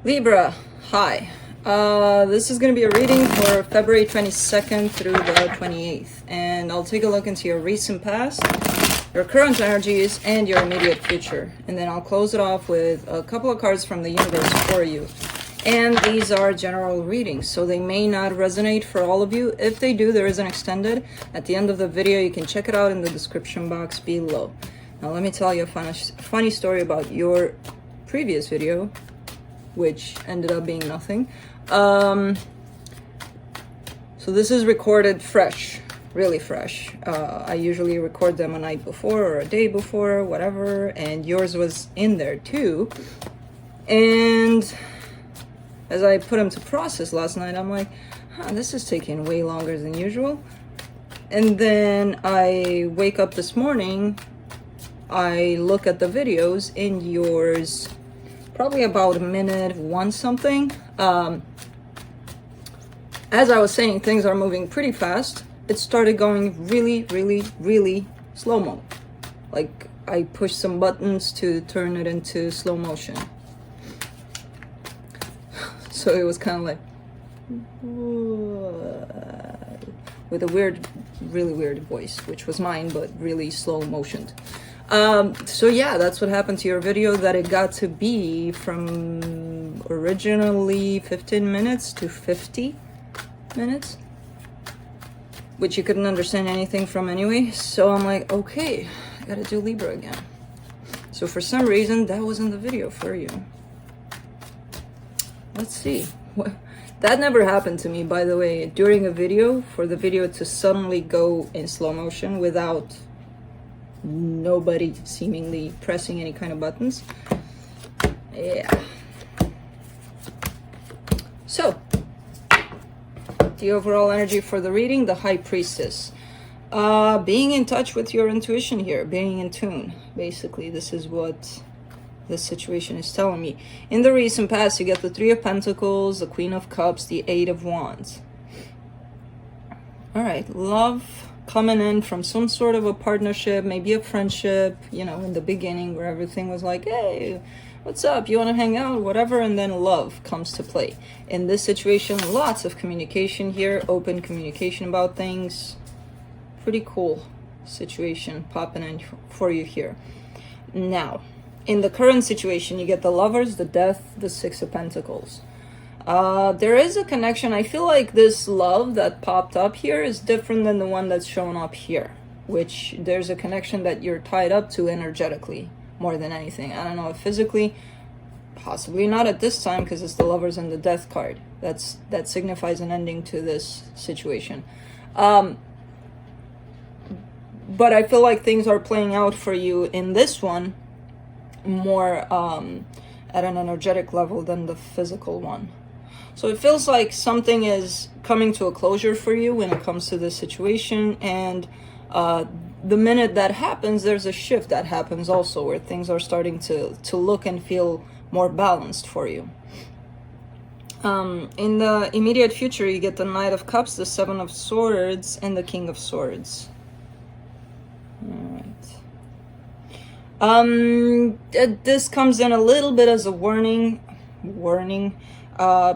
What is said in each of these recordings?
Libra, hi. This is going to be a reading for February 22nd through the 28th. And I'll take a look into your recent past, your current energies, and your immediate future. And then I'll close it off with a couple of cards from the universe for you. And these are general readings, so they may not resonate for all of you. If they do, there is an extended. At the end of the video, you can check it out in the description box below. Now let me tell you a funny story about your previous video, which ended up being nothing. So this is recorded fresh, really fresh. I usually record them a night before or a day before, whatever, and yours was in there too. And as I put them to process last night, I'm like, this is taking way longer than usual. And then I wake up this morning, I look at the videos, and yours probably about a minute one something. As I was saying, things are moving pretty fast. It started going really slow-mo. Like I pushed some buttons to turn it into slow motion. So it was kind of like with a really weird voice, which was mine, but really slow motioned. So yeah, that's what happened to your video, that it got to be from originally 15 minutes to 50 minutes, which you couldn't understand anything from anyway. So I'm like, okay, I gotta do Libra again. So for some reason, that wasn't the video for you. Let's see. That never happened to me, by the way, during a video, for the video to suddenly go in slow motion without nobody seemingly pressing any kind of buttons. Yeah. So, the overall energy for the reading, the High Priestess. Being in touch with your intuition here, being in tune. Basically, this is what this situation is telling me. In the recent past, you get the Three of Pentacles, the Queen of Cups, the Eight of Wands. All right, love coming in from some sort of a partnership, maybe a friendship, you know, in the beginning where everything was like, hey, what's up? You want to hang out? Whatever. And then love comes to play. In this situation, lots of communication here, open communication about things. Pretty cool situation popping in for you here. Now, in the current situation, you get the Lovers, the Death, the Six of Pentacles. There is a connection. I feel like this love that popped up here is different than the one that's shown up here, which there's a connection that you're tied up to energetically more than anything. I don't know if physically, possibly not at this time, because it's the Lovers and the Death card. That signifies an ending to this situation. But I feel like things are playing out for you in this one more at an energetic level than the physical one. So it feels like something is coming to a closure for you when it comes to this situation, and the minute that happens, there's a shift that happens also, where things are starting to look and feel more balanced for you. In the immediate future, you get the Knight of Cups, the Seven of Swords, and the King of Swords. This comes in a little bit as a warning.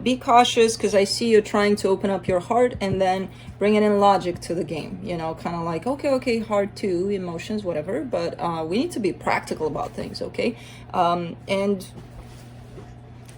Be cautious, because I see you trying to open up your heart and then bringing in logic to the game, you know, kind of like, okay, heart too, emotions, whatever, but we need to be practical about things, okay? And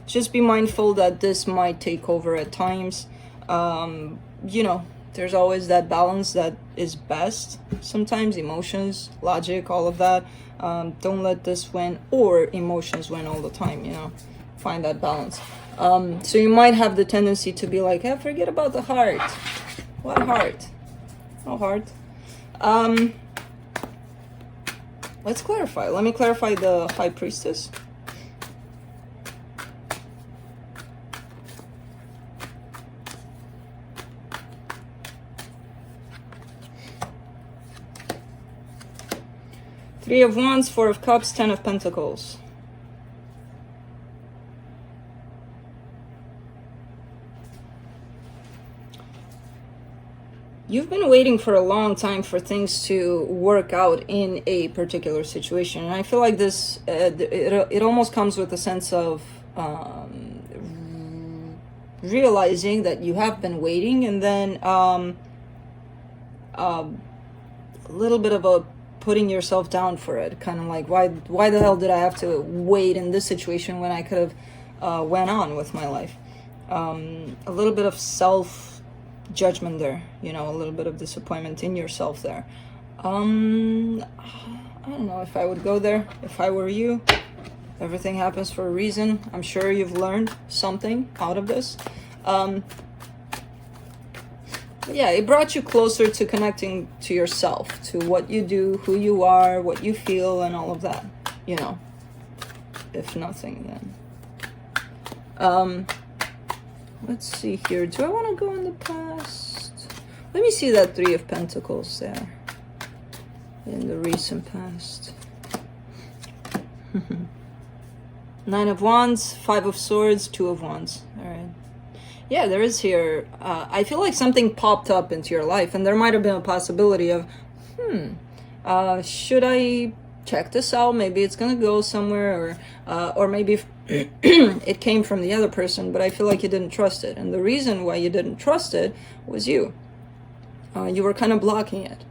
just be mindful that this might take over at times. You know, there's always that balance that is best. Sometimes emotions, logic, all of that. Don't let this win or emotions win all the time, you know. Find that balance. So you might have the tendency to be like, hey, forget about the heart. What heart? No heart. Let's clarify. Let me clarify the High Priestess. Three of Wands, Four of Cups, Ten of Pentacles. You've been waiting for a long time for things to work out in a particular situation, and I feel like this it almost comes with a sense of realizing that you have been waiting, and then a little bit of a putting yourself down for it, kind of like, why the hell did I have to wait in this situation when I could have went on with my life. A little bit of self judgment there, you know, a little bit of disappointment in yourself there. I don't know if I would go there if I were you. Everything happens for a reason. I'm sure you've learned something out of this. Yeah, it brought you closer to connecting to yourself, to what you do, who you are, what you feel, and all of that, you know, if nothing then. Let's see here. Do I want to go in the past? Let me see that Three of Pentacles there in the recent past. Nine of Wands, Five of Swords, Two of Wands. All right. Yeah, there is here. I feel like something popped up into your life, and there might have been a possibility of, should I check this out? Maybe it's gonna go somewhere, or maybe it came from the other person, but I feel like you didn't trust it. And the reason why you didn't trust it was you. You were kind of blocking it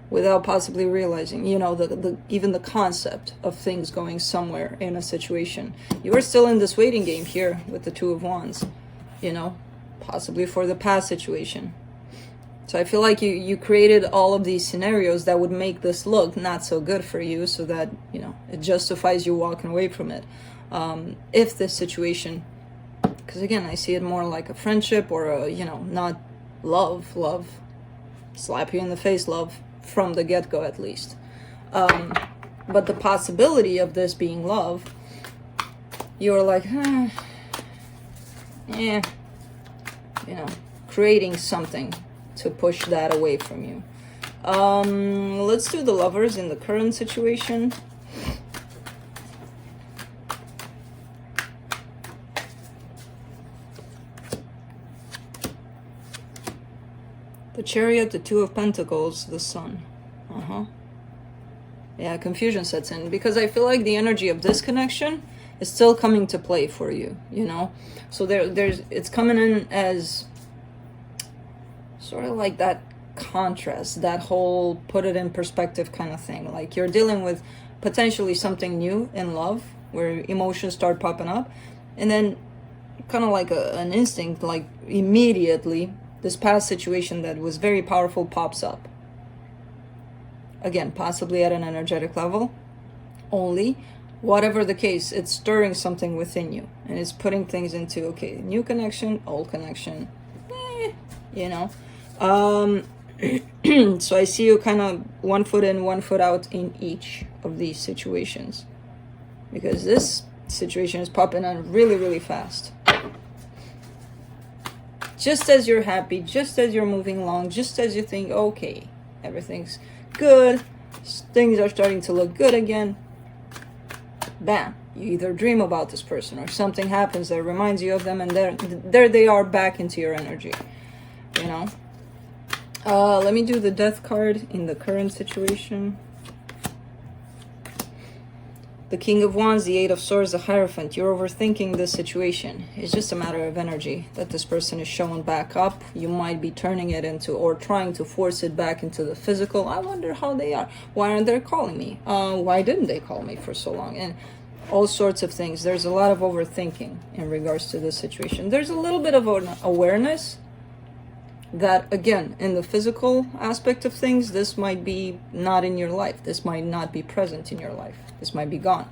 without possibly realizing, you know, even the concept of things going somewhere in a situation. You were still in this waiting game here with the Two of Wands, you know, possibly for the past situation. So I feel like you created all of these scenarios that would make this look not so good for you, so that, you know, it justifies you walking away from it. If this situation, because again, I see it more like a friendship or a, you know, not love, slap you in the face love from the get-go at least. But the possibility of this being love, you're like, yeah, you know, creating something to push that away from you. Let's do the Lovers in the current situation. The Chariot, the Two of Pentacles, the Sun. Yeah, confusion sets in, because I feel like the energy of this connection is still coming to play for you, you know? So it's coming in as sort of like that contrast, that whole put it in perspective kind of thing. Like you're dealing with potentially something new in love, where emotions start popping up, and then kind of like an instinct, like immediately this past situation that was very powerful pops up. Again, possibly at an energetic level only. Whatever the case, it's stirring something within you, and it's putting things into, okay, new connection, old connection, you know. So I see you kind of 1 foot in, 1 foot out in each of these situations, because this situation is popping on really, really fast. Just as you're happy, just as you're moving along, just as you think, okay, everything's good, things are starting to look good again, bam, you either dream about this person or something happens that reminds you of them, and there they are back into your energy, you know. Let me do the Death card in the current situation. The King of Wands, the Eight of Swords, the Hierophant. You're overthinking this situation. It's just a matter of energy that this person is showing back up. You might be turning it into, or trying to force it back into the physical. I wonder how they are. Why aren't they calling me? Why didn't they call me for so long? And all sorts of things. There's a lot of overthinking in regards to this situation. There's a little bit of an awareness that, again, in the physical aspect of things, this might be not in your life. This might not be present in your life. This might be gone.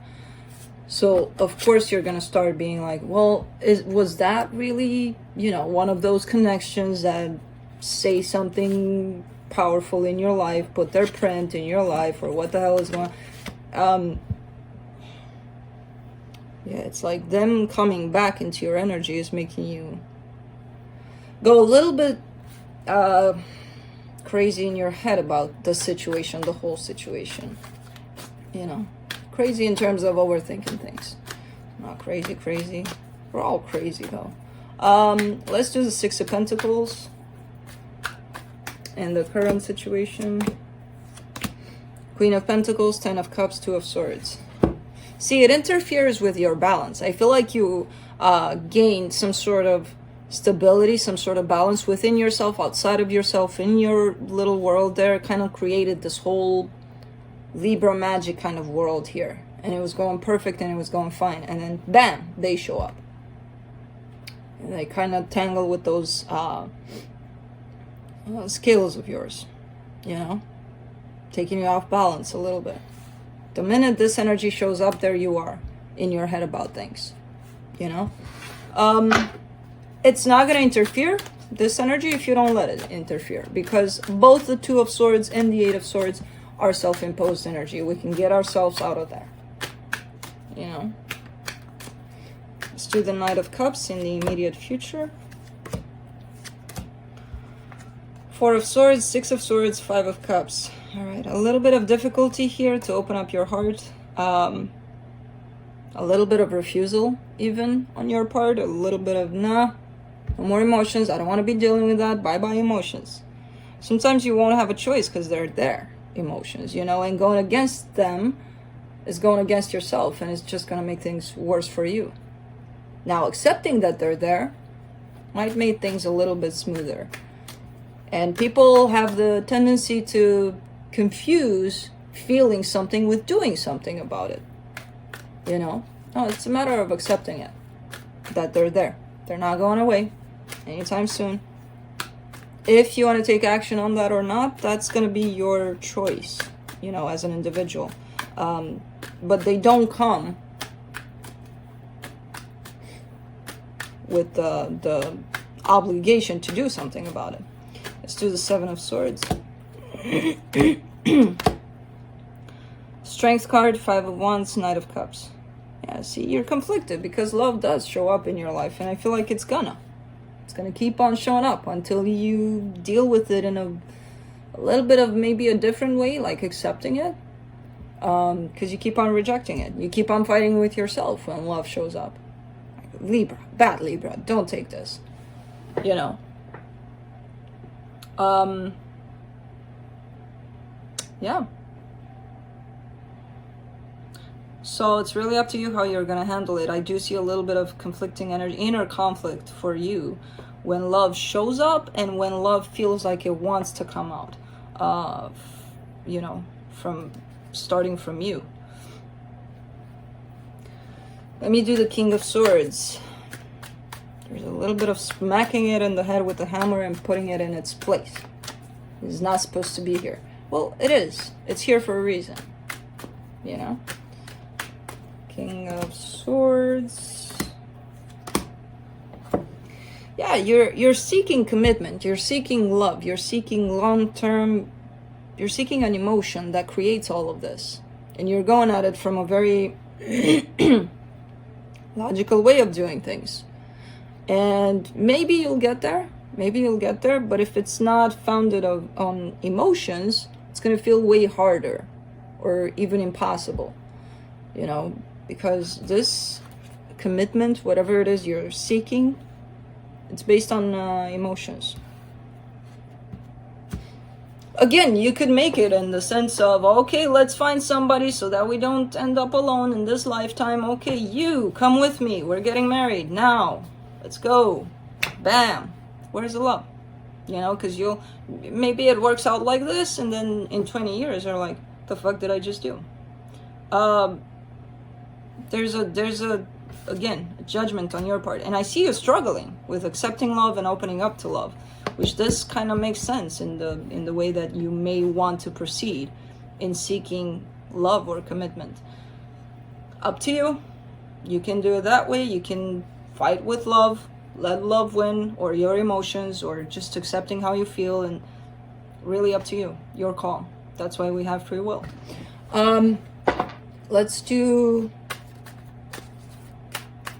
So, of course, you're going to start being like, well, was that really, you know, one of those connections that say something powerful in your life, put their print in your life, or what the hell is going on? Yeah, it's like them coming back into your energy is making you go a little bit crazy in your head about the situation, the whole situation, you know. Crazy in terms of overthinking things. Not crazy. We're all crazy though. Let's do the Six of Pentacles in the current situation. Queen of Pentacles, 10 of Cups, 2 of Swords. See, it interferes with your balance. I feel like you gained some sort of stability, some sort of balance within yourself, outside of yourself, in your little world there, kind of created this whole Libra magic kind of world here. And it was going perfect and it was going fine. And then bam, they show up. And they kind of tangle with those scales of yours, you know, taking you off balance a little bit. The minute this energy shows up, there you are in your head about things, you know. It's not going to interfere, this energy, if you don't let it interfere, because both the Two of Swords and the Eight of Swords are self-imposed energy. We can get ourselves out of there, you know. Let's do the Knight of Cups in the immediate future. Four of Swords, Six of Swords, Five of Cups. All right, a little bit of difficulty here to open up your heart. A little bit of refusal even on your part. A little bit of, nah, no more emotions. I don't want to be dealing with that. Bye-bye emotions. Sometimes you won't have a choice because they're there, emotions, you know, and going against them is going against yourself, and it's just going to make things worse for you. Now, accepting that they're there might make things a little bit smoother. And people have the tendency to confuse feeling something with doing something about it. You know? No, it's a matter of accepting it. That they're there. They're not going away anytime soon. If you want to take action on that or not, that's going to be your choice, you know, as an individual. But they don't come with the obligation to do something about it. Let's do the Seven of Swords. Strength card, Five of Wands, Knight of Cups. Yeah, see, you're conflicted because love does show up in your life, and I feel like it's gonna keep on showing up until you deal with it in a little bit of maybe a different way, like accepting it. Because you keep on rejecting it. You keep on fighting with yourself when love shows up. Libra, bad Libra, don't take this. You know. Yeah. So it's really up to you how you're going to handle it. I do see a little bit of conflicting energy, inner conflict for you when love shows up and when love feels like it wants to come out, you know, starting from you. Let me do the King of Swords. There's a little bit of smacking it in the head with the hammer and putting it in its place. It's not supposed to be here. Well, it is. It's here for a reason. You know? King of Swords. Yeah, you're seeking commitment. You're seeking love. You're seeking long-term. You're seeking an emotion that creates all of this. And you're going at it from a very logical way of doing things. And maybe you'll get there. Maybe you'll get there. But if it's not founded on emotions, it's going to feel way harder or even impossible. You know, because this commitment, whatever it is you're seeking, it's based on emotions. Again, you could make it in the sense of, okay, let's find somebody so that we don't end up alone in this lifetime. Okay, you, come with me. We're getting married now. Let's go. Bam. Where's the love? You know, because maybe it works out like this, and then in 20 years, you're like, the fuck did I just do? There's again, a judgment on your part. And I see you struggling with accepting love and opening up to love, which this kind of makes sense in the way that you may want to proceed in seeking love or commitment. Up to you. You can do it that way. You can fight with love, let love win, or your emotions, or just accepting how you feel, and really up to you. Your call. That's why we have free will. Let's do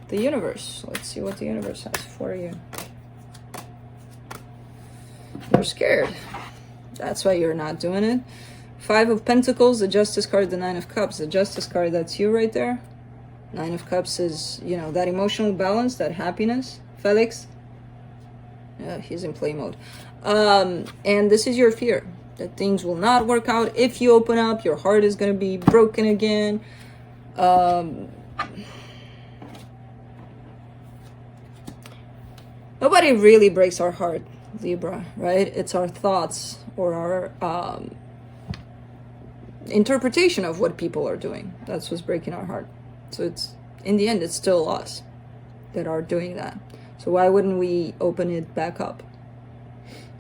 the universe. Let's see what the universe has for you. You're scared. That's why you're not doing it. Five of Pentacles, the Justice card, the Nine of Cups. The Justice card, that's you right there. Nine of Cups is, you know, that emotional balance, that happiness. Felix. Yeah, he's in play mode. And this is your fear. That things will not work out. If you open up, your heart is going to be broken again. Nobody really breaks our heart, Libra, right? It's our thoughts or our interpretation of what people are doing. That's what's breaking our heart. So it's, in the end, it's still us that are doing that. So why wouldn't we open it back up?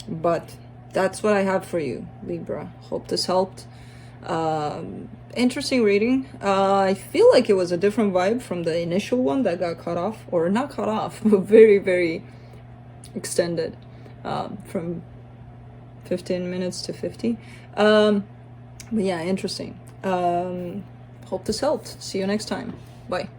But that's what I have for you, Libra. Hope this helped. Interesting reading. I feel like it was a different vibe from the initial one that got cut off, or not cut off, but very, very extended, from 15 minutes to 50. But yeah, interesting. Hope this helped. See you next time. Bye.